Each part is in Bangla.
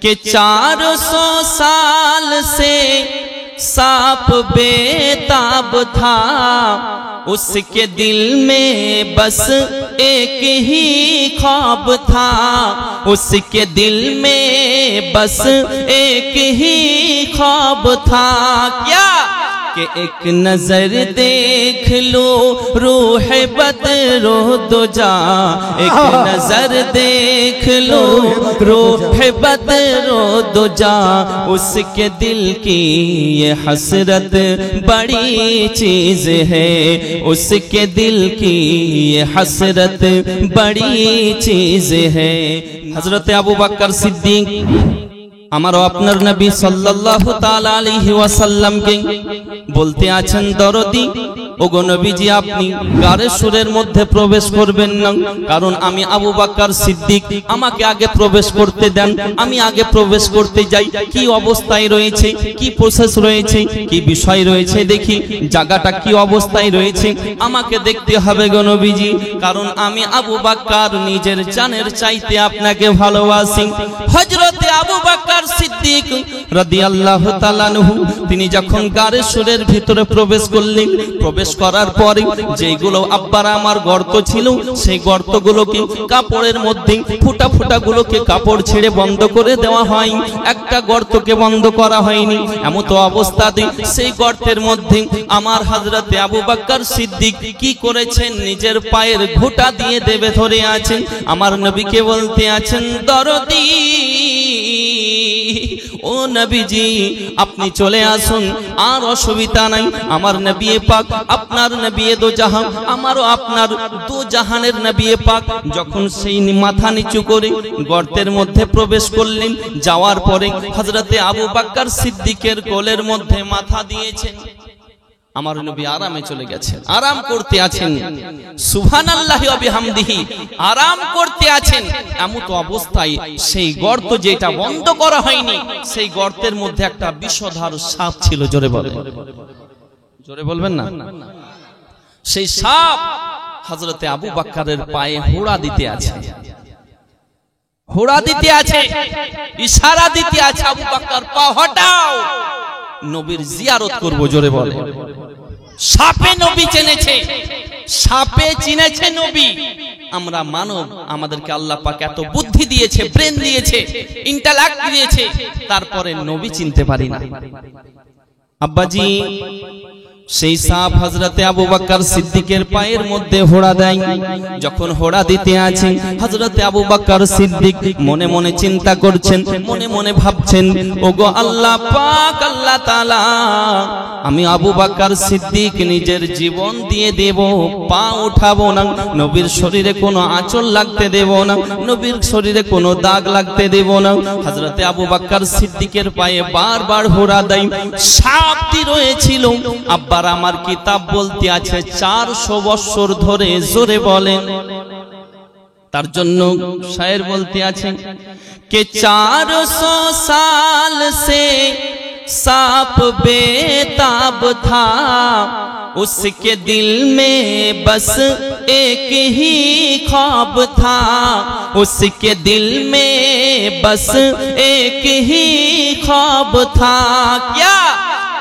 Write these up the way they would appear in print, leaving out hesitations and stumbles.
कि 400 साल से सांप बेताब था, उसके दिल में बस एक ही ख्वाब था, उसके दिल में बस एक ही ख्वाब था। क्या कि एक नजर देख लो रूह बदरो दुजा, एक नजर देख लो रूह बदरो दुजा, उसके दिल की ये हसरत बड़ी चीज है, उसके दिल की ये हसरत बड़ी चीज है। हजरत अबू बकर सिद्दीक আমার আপনার নবী সাল্লাল্লাহু তাআলা আলাইহি ওয়াসাল্লাম কে বলতে আছেন, দরদি ওগো নবীজি আপনি গারে সুরের মধ্যে প্রবেশ করবেন না, কারণ আমি আবু বকর সিদ্দিক, আমাকে আগে প্রবেশ করতে দেন, আমি আগে প্রবেশ করতে যাই, কি অবস্থায় রয়েছে, কি প্রসেস রয়েছে, কি বিষয় রয়েছে দেখি, জায়গাটা কি অবস্থায় রয়েছে আমাকে দেখতে হবে গো নবীজি, কারণ আমি আবু বকর নিজের জানের চাইতে আপনাকে ভালোবাসি। হযরতে আবু বকর সিদ্দিক রাদিয়াল্লাহু তাআলা আনহু তিনি যখন গারে সুরের ভিতরে প্রবেশ করলেন, প্রবেশ করার পরে যেগুলো আব্বার আমার গর্ত ছিল সেই গর্তগুলোকে কাপড়ের মধ্যে ফুটা ফুটাগুলোকে কাপড় ছেড়ে বন্ধ করে দেওয়া হয়, একটা গর্তকে বন্ধ করা হয়নি। এমন তো অবস্থাতে সেই গর্তের মধ্যে আমার হযরতে আবু বকর সিদ্দিক কি করেছেন, নিজের পায়ের ঘোঁটা দিয়ে দেবে ধরে আছেন, আমার নবীকে বলতে আছেন, দরদি ও নবীজি আপনি চলে আসুন, আর অসুবিধা নাই, আমার নবী পাক আপনার নবী দো জাহান, আমারও আপনার দো জাহানের নবী পাক যখন সেই মাথা নিচু করে গর্তের মধ্যে প্রবেশ করলেন, যাওয়ার পরে হযরতে আবু বকর সিদ্দিকের কোলের মধ্যে মাথা দিয়েছেন, আমার নবী আরামে চলে গেছেন, আরাম করতে আছেন, সুবহানাল্লাহি ওয়া বিহামদিহি, আরাম করতে আছেন। এমন তো অবস্থায় সেই গর্ত যেটা বন্ধ করা হয়নি, সেই গর্তের মধ্যে একটা বিষধর সাপ ছিল। জোরে বলেন, জোরে বলবেন না। সেই সাপ হযরতে আবু বকরের পায়ে হোড়া দিতে আছে, হোড়া দিতে আছে, ইশারা দিতে আছে, আবু বকর পা হটাও, নবীর জিয়ারত করব। জোরে বলে, সাপে নবী চিনেছে, সাপে চিনেছে নবী। আমরা মানব, আমাদেরকে আল্লাহ পাক এত বুদ্ধি দিয়েছে, ব্রেন দিয়েছে, ইন্টেলেক্ট দিয়েছে, তারপরে নবী চিনতে পারি না। আব্বাজি সেই সাপ হযরতে আবু বকর সিদ্দিকের পায়ের মধ্যে হোড়া দেয়, যখন হোড়া দিতে আছে হযরতে আবু বকর সিদ্দিক মনে মনে চিন্তা করছেন, মনে মনে ভাবছেন, ওগো আল্লাহ পাক, আল্লাহ তাআলা আমি আবু বকর সিদ্দিক নিজের জীবন দিয়ে দেব, পা উঠাবো না, নবীর শরীরে কোনো আঁচল লাগতে দেব না, নবীর শরীরে কোনো দাগ লাগতে দেব না। হযরতে আবু বকর সিদ্দিকের পায়ে বারবার হোড়া দেয়, সাপটি রয়েছিল আব্বার আমার কিতাব বলতে আছে 400 বছর ধরে। জোরে বলেন, তার জন্য শায়ের বলতে আছে कि 400 साल से सांप बेताब था, उसके दिल में बस एक ही ख्वाब था, उसके दिल में बस एक ही ख्वाब था। क्या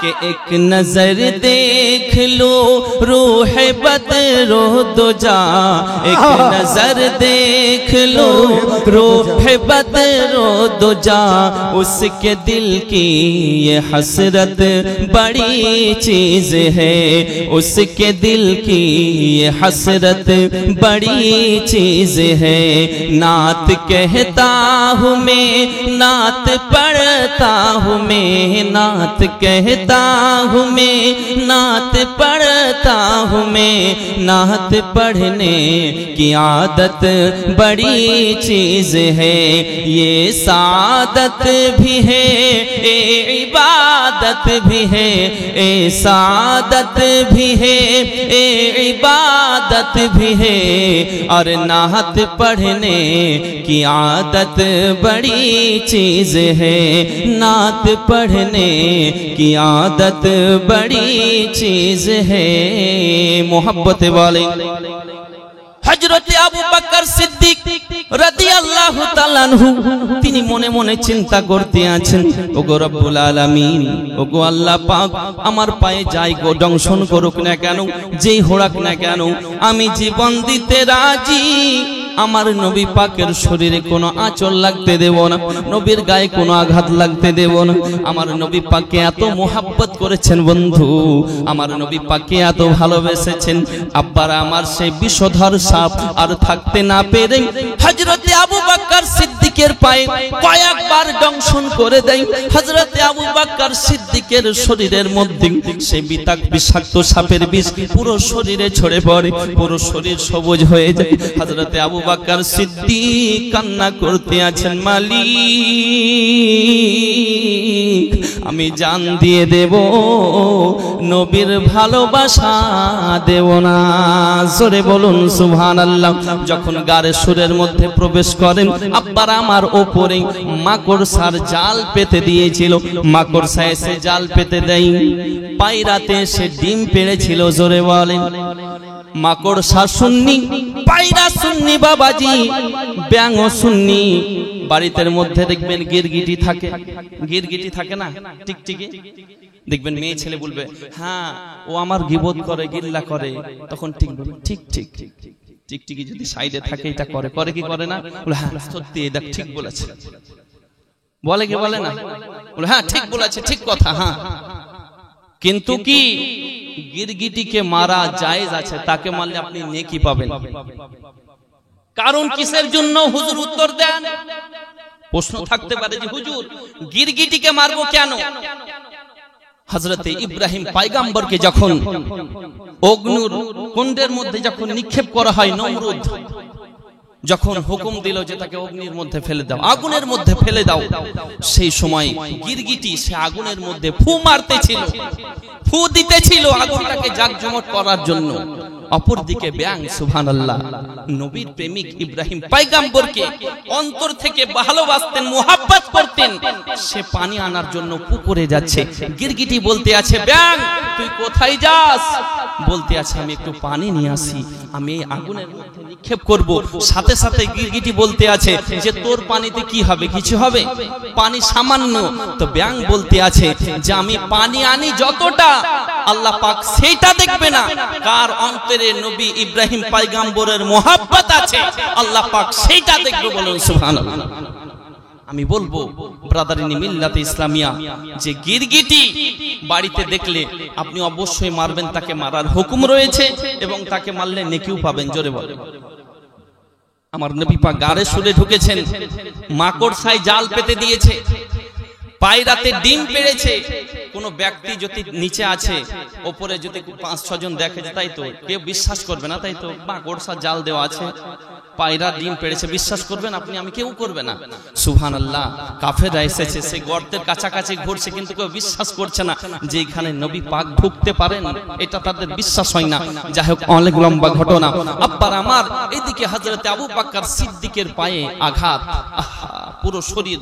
कि एक नजर देख लो रूह बदरो दुजा, एक नजर देख लो रूह बदरो दुजा, उसके दिल की ये हसरत बड़ी चीज है, उसके दिल की ये हसरत बड़ी चीज है। नात कहता हूँ मैं, नात पढ़ता हूँ मैं, नात कहता हूँ मैं, नात पढ़ता हूँ मैं, नात पढ़ने की आदत बड़ी चीज है, ये सादत भी है, ए इबादत भी है, ए सादत भी है, ए इबादत भी है, और नात पढ़ने की आदत बड़ी चीज है, नात पढ़ने की आदत बड़ी चीज है। मोहब्बत वाले हजरत अबू बकर सिद्दीक রাদিয়াল্লাহু তাআলা আনহু তিনি মনে মনে চিন্তা করতে আছেন, ওগো রব্বুল আলামিন, ওগো আল্লাহ পাক, আমার পায়ে যাই গো দংশন করুক না কেন, যেই হোড়াক না কেন, আমি জীবন দিতে রাজি। আমার নবী পাকের শরীরে কোনো আঁচল লাগতে দেব না, নবীর গায়ে কোনো আঘাত লাগতে দেব না। আমার নবী পাককে এত মোহাব্বত করেছেন বন্ধু, আমার নবী পাককে এত ভালোবেসেছেন। আব্বার আমার সেই বিষধর সাপ আর থাকতে না পেরে হযরতে আবু বকর সিদ্দিকের পায়ে কয়েকবার দংশন করে দেয়। হযরতে আবু বকর সিদ্দিকের শরীরের মধ্যে সেই বিষাক্ত সাপের বিষ পুরো শরীরে ছড়ে পড়ে, পুরো শরীর সবুজ হয়ে যায়। হযরতে আবু বকর সিদ্দিক কান্না করতে আছেন, মালিক আমি জান দিয়ে দেব, নবীর ভালোবাসা দেব না। জোরে বলুন সুবহানাল্লাহ। যখন গারে সুরের মধ্যে প্রবেশ করেন, আব্বার আমার ওপরে মাকড়সার জাল পেতে দিয়েছিল, মাকড়সা এসে জাল পেতে দেয়, পায়রাতে সে ডিম পেড়েছিল। জোরে বলেন, মাকড়সা সুন্নি, পায়রা সুন্নি বাবাজি, ব্যাঙও সুন্নি। বাড়িতে মধ্যে দেখবেন গিরগিটি থাকে, গিরগিটি থাকে না, টিকটিকি দেখবেন মেয়ে ছেলে বলবে হ্যাঁ ও আমার গিবত করে, গিল্লা করে, তখন ঠিক ঠিক ঠিক টিকটিকি যদি সাইডে থাকে এটা করে, করে কি করে না, বলে হ্যাঁ সত্যি এটা ঠিক বলেছে, বলে কি বলে না, বলে হ্যাঁ ঠিক বলেছে, ঠিক কথা। হ্যাঁ কিন্তু কি গিরগিটিকে মারা জায়েজ আছে, তাকে মারলে আপনি নেকি পাবেন। কারণ কিসের জন্য হুজুর উত্তর দেন? প্রশ্ন থাকতে পারে যে হুজুর গিরগিটিকে মারবো কেন? হযরতে ইব্রাহিম পয়গম্বরকে যখন অগ্নুর কুণ্ডের মধ্যে যখন নিক্ষেপ করা হয়, নমরুদ যখন হুকুম দিল যে তাকে অগ্নির মধ্যে ফেলে দাও, আগুনের মধ্যে ফেলে দাও, সেই সময় গিরগিটি সে আগুনের মধ্যে ফু মারতেছিল, ফু দিতেছিল আগুনটাকে জাকজমট করার জন্য। অপরদিকে ব্যাঙ সুবহানাল্লাহ নবীর প্রেমিক ইব্রাহিম পয়গম্বরকে অন্তর থেকে ভালোবাসতেন, মোহাব্বত করতেন। সে পানি আনার জন্য পুকুরে যাচ্ছে, গিরগিটি বলতে আছে ব্যাঙ তুই কোথায় যাস? বলতে আছে আমি একটু পানি নিয়ে আসি, আমি আগুনের মধ্যে নিক্ষেপ করব। সাথে সাথে গিরগিটি বলতে আছে যে তোর পানিতে কি হবে, কিছু হবে, পানি সামান্য। তো ব্যাঙ বলতে আছে যে আমি পানি আনি যতটা, আল্লাহ পাক সেইটা দেখবে না, কার অন্তরে নবী ইব্রাহিম পয়গম্বরের মোহাব্বত আছে আল্লাহ পাক সেইটা দেখবে। বলুন সুবহানাল্লাহ। আমি বলবো ব্রাদারিনী মিল্লাতে ইসলামিয়া, যে গিরগিটি বাড়িতে দেখলে আপনি অবশ্যই মারবেন, তাকে মারার হুকুম রয়েছে এবং তাকে মারলে নেকিও পাবেন। জোরে বলেন। আমার নবী পাক গারে সুরে ঢুকেছেন, মাকড়সায় জাল পেতে দিয়েছে, পায়রাতে ডিম পেড়েছে। কোন ব্যক্তি যদি নিচে আছে, ওপরে যদি 5-6 জন দেখে, তাই তো কেউ বিশ্বাস করবে না, তাই তো মাকড়সা জাল দেওয়া আছে, পায়রা ডিম পেড়েছে, বিশ্বাস করবেন আপনি? আমি কেউ করবে না। সুবহানাল্লাহ। কাফেররা এসেছে, সেই গর্তের কাছাকাছি ঘুরছে, কিন্তু কেউ বিশ্বাস করছে না যে এখানে নবী পাক ঢুকতে পারেন, এটা তাদের বিশ্বাস হয় না। যাই হোক, অনেক লম্বা ঘটনা। আব্বার আমার এদিকে হযরতে আবু বকর সিদ্দিকের পায়ে আঘাত, পুরো শরীর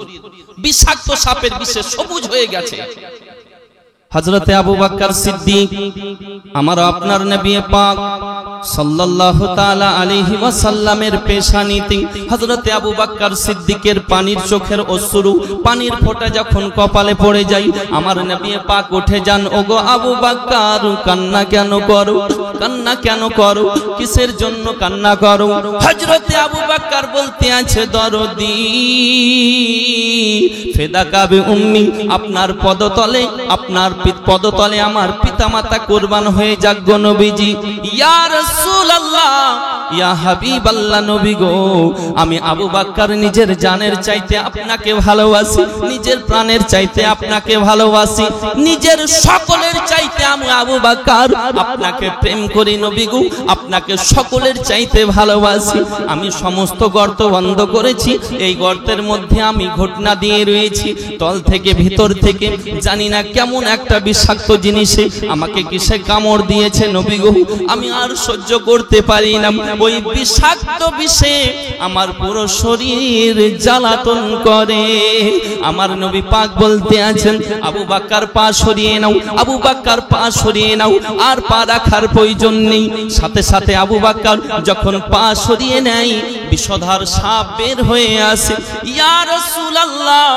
বিষাক্ত সাপের বিষে সবুজ হয়ে গেছে। হযরতে আবু বকর সিদ্দিক আমার আপনার নবী পাক সাল্লাল্লাহু তাআলা আলাইহি ওয়াসাল্লামের পেশানিতে হযরতে আবু বকর সিদ্দিকের পানির চোখের অশ্রু, পানির ফোঁটা যখন কপালে পড়ে যায়, আমার নবী পাক উঠে যান, ওগো আবু বকর কান্না কেন করো, কান্না কেন করো, কিসের জন্য কান্না করো? হযরতে আবু বকর বলতে আছে দরদি ফেদাকা বি উম্মি, আপনার পদতলে, আপনার পদতলে আমার পিতামাতা কুরবান হয়ে যাক গো নবীজি। ইয়া রাসূলুল্লাহ, ইয়া হাবিবাল্লাহ, নবী গো, আমি আবু বকর নিজের জানের চাইতে আপনাকে ভালোবাসি, নিজের প্রাণের চাইতে আপনাকে ভালোবাসি, নিজের সকলের চাইতে আমি আবু বকর আপনাকে প্রেম করি নবী গো, আপনাকে সকলের চাইতে ভালোবাসি। আমি সমস্ত গর্ত বন্ধ করেছি, এই গর্তের মধ্যে আমি ঘটনা দিয়ে রয়েছি, তল থেকে ভিতর থেকে জানি না কেমন একটা বিষাক্ত জিনিসে আমাকে কিসে কামড় দিয়েছে নবী গো, আমি আর সহ্য করতে পারি না। ওই বিষাক্ত বিষে আমার পুরো শরীর জ্বালাতন করে। আমার নবী পাক বলতে আছেন, আবু বকর পা সরিয়ে নাও, আবু বকর পা সরিয়ে নাও, আর পা রাখার প্রয়োজন নেই। সাথে সাথে আবু বকর যখন পা সরিয়ে নেয়, বিষধর সাপ বের হয়ে আসে। ইয়া রাসূলুল্লাহ,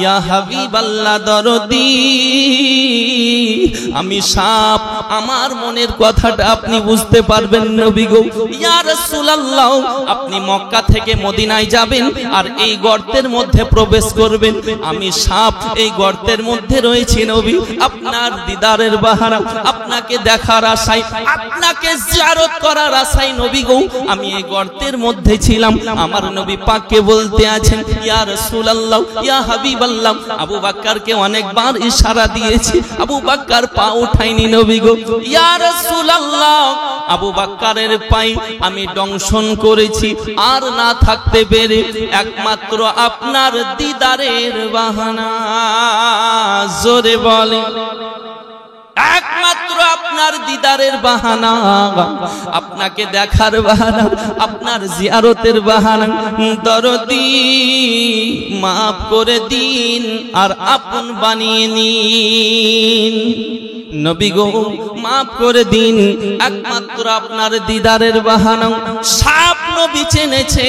ইয়া হাবিবাল্লাহ, দরদি, আমি সাপ, আমার মনের কথাটা আপনি বুঝতে পারবেন নবী গো। ইয়া রাসূলুল্লাহ, আপনি মক্কা থেকে মদিনায় যাবেন আর এই গর্তের মধ্যে প্রবেশ করবেন। আমি সাপ এই গর্তের মধ্যে রয়েছি নবী, আপনার দিদারের বাহানা, আপনাকে দেখার আশায়, আপনাকে জিয়ারত করার আশায় নবী গো আমি এই গর্তের মধ্যে ছিলাম। আমার নবী পাককে বলতে আছেন, ইয়া রাসূলুল্লাহ, ইয়া হাবিবাল্লাহ। আবু বকরকে অনেকবার ইশারা দিয়েছি, আবু বকর পা উঠায়নি নবী গো। ইয়া রাসূলুল্লাহ, আবু বকরের পায়ে আমি দংশন করেছি, আর না থাকতে পেরে একমাত্র আপনার দিদারের বাহানা। জোরে বলে, একমাত্র আপনার দিদারের বাহানা, আপনাকে দেখার বাহানা, আপনার জিয়ারতের বাহানা। দরদি, মাফ করে দিন আর আপন বানিয়ে নিন। নবী গো মাফ করে দিন, একমাত্র আপনার দিদারের বাহানা। সাপ নবী চেনেছে,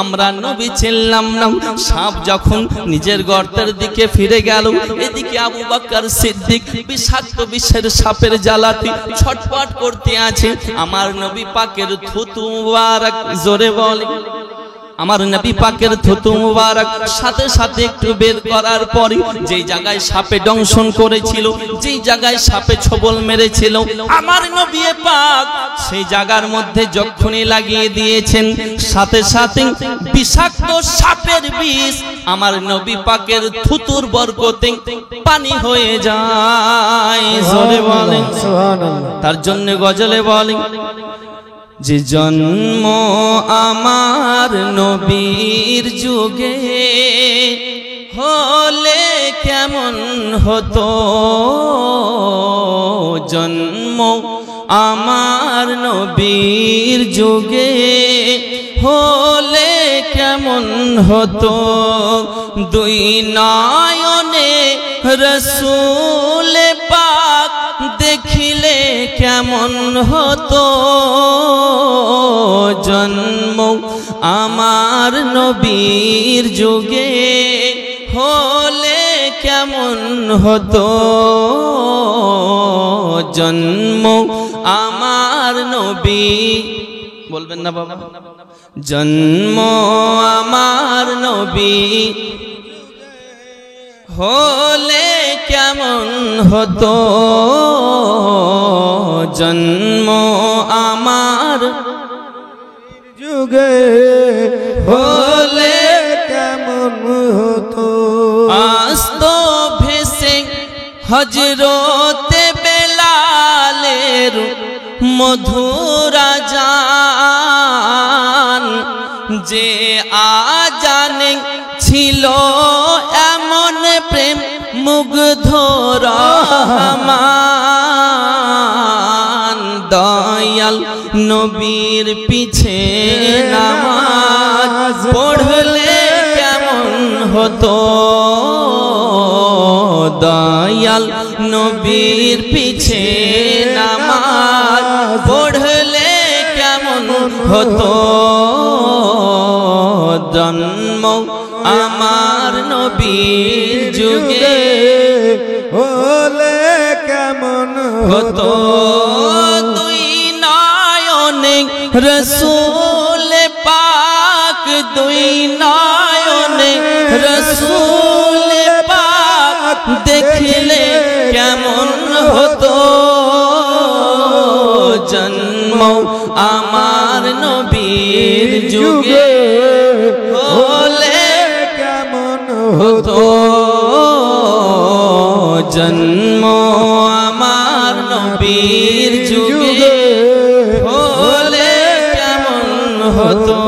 আমরা নবী চিনলাম না। সাপ যখন নিজের গর্তের দিকে ফিরে গেল, এদিকে আবু বকর সিদ্দিক বিষাক্ত বিষের সাপের জ্বালাতে ছটফট করতে আছে। আমার নবী পাকের থুতু মুবারক, জোরে বলে, আমার নবী পাকের থুতু মুবারক সাথে সাথে একটু বের করার পরে যেই জায়গায় সাপে দংশন করেছিল, যেই জায়গায় সাপে ছোবল মেরেছিল, আমার নবী পাক সেই জায়গার মধ্যে যখনই লাগিয়ে দিয়েছেন, সাথে সাথে বিষাক্ত সাপের বিষ আমার নবী পাকের থুতুর বরকতে পানি হয়ে যায়। জোরে বলেন সুবহানাল্লাহ। তার জন্য গজলে বলেন, যে জন্ম আমার নবীর যুগে হলে কেমন হতো, জন্ম আমার নবীর যুগে হলে কেমন হতো, দুই নয়নে রাসূল পাক দেখিলে কেমন হতো, জন্ম আমার নবীর যুগে হলে কেমন হতো, জন্ম আমার নবী, বলবেন না বাবা, জন্ম আমার নবী হলে কেমন হতো, জন্ম আমার যুগে হলে কেমন হতো, আস্ত ভেসে হযরতে বেলালের মধুর আযান, যে আযানে ছিল এমন প্রেম মুগ্ধ রহমান, দয়াল নবীর পিছে নামাজ পড়লে কেমন হতো, দয়াল নবীর পিছে নামাজ পড়লে কেমন হতো, জন্ম আমার নবীর যুগে হলে কেমন হতো, দুই নয়নে রাসূল পাক, দুই নয়নে রাসূল পাক দেখিলে কেমন হতো, জন্ম আমার নবীর যুগে হলে কেমন হতো, জন্ম আমার নবীর যুগে হলে কেমন হতো।